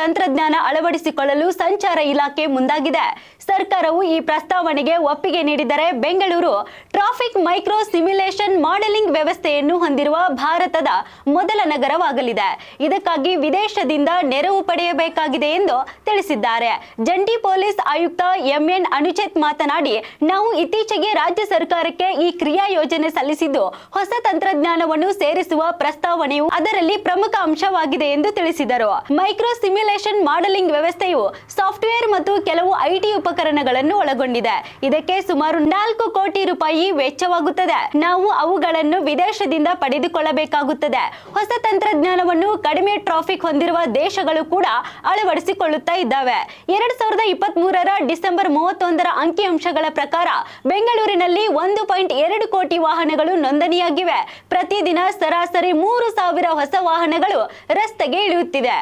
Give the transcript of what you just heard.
ತಂತ್ರಜ್ಞಾನ ಅಳವಡಿಸಿಕೊಳ್ಳಲು ಸಂಚಾರ ಇಲಾಖೆ ಮುಂದಾಗಿದೆ. ಸರ್ಕಾರವು ಈ ಪ್ರಸ್ತಾವನೆಗೆ ಒಪ್ಪಿಗೆ ನೀಡಿದರೆ Bengaluru traffic micro simulation modelling ವ್ಯವಸ್ಥೆಯನ್ನು ಹೊಂದಿರುವ ಭಾರತದ ಮೊದಲ ನಗರವಾಗಲಿದೆ. ಇದಕ್ಕಾಗಿ ವಿದೇಶದಿಂದ ನೆರವು ಪಡೆಯಬೇಕಾಗಿದೆ ಎಂದು ತಿಳಿಸಿದ್ದಾರೆ. ಜಂಟಿ ಪೊಲೀಸ್ ಆಯುಕ್ತ ಎಂಎನ್ ಅನುಚೇತ್ ಮಾತನಾಡಿ, ನಾವು ಇತ್ತೀಚೆಗೆ ರಾಜ್ಯ ಸರ್ಕಾರಕ್ಕೆ ಈ ಕ್ರಿಯಾ ಯೋಜನೆ ಸಲ್ಲಿಸಿದ್ದು, ಹೊಸ ತಂತ್ರಜ್ಞಾನವನ್ನು ಸೇರಿಸುವ ಪ್ರಸ್ತಾವನೆಯು ಅದರಲ್ಲಿ ಪ್ರಮುಖ ಅಂಶವಾಗಿದೆ ಎಂದು ತಿಳಿಸಿದರು. ಮೈಕ್ರೋ ಸಿಮ್ಯುಲೇಷನ್ ಮಾಡೆಲಿಂಗ್ ವ್ಯವಸ್ಥೆಯು ಸಾಫ್ಟ್ವೇರ್ ಮತ್ತು ಕೆಲವು ಐಟಿ ಉಪಕರಣಗಳನ್ನು ಒಳಗೊಂಡಿದೆ. ಇದಕ್ಕೆ ಸುಮಾರು 4 ಕೋಟಿ ರೂಪಾಯಿ ವೆಚ್ಚವಾಗುತ್ತದೆ. ನಾವು ಅವುಗಳನ್ನು ವಿದೇಶದಿಂದ ಪಡೆದುಕೊಳ್ಳಬೇಕಾಗುತ್ತದೆ. ಹೊಸ ತಂತ್ರಜ್ಞಾನವನ್ನು ಕಡಿಮೆ ಟ್ರಾಫಿಕ್ ಹೊಂದಿರುವ ದೇಶಗಳು ಕೂಡ ಅಳವಡಿಸಿಕೊಳ್ಳುತ್ತಾ ಇದ್ದಾವೆ. 2023ರ ಡಿಸೆಂಬರ್ 31ರ ಅಂಕಿಅಂಶಗಳ ಪ್ರಕಾರ ಬೆಂಗಳೂರಿನಲ್ಲಿ 1.2 ಕೋಟಿ ವಾಹನಗಳು ನೋಂದಣಿಯಾಗಿವೆ. ಪ್ರತಿದಿನ ಸರಾಸರಿ 3,000 ಹೊಸ ವಾಹನಗಳು ರಸ್ತೆಗೆ ಇಳಿಯುತ್ತಿದೆ.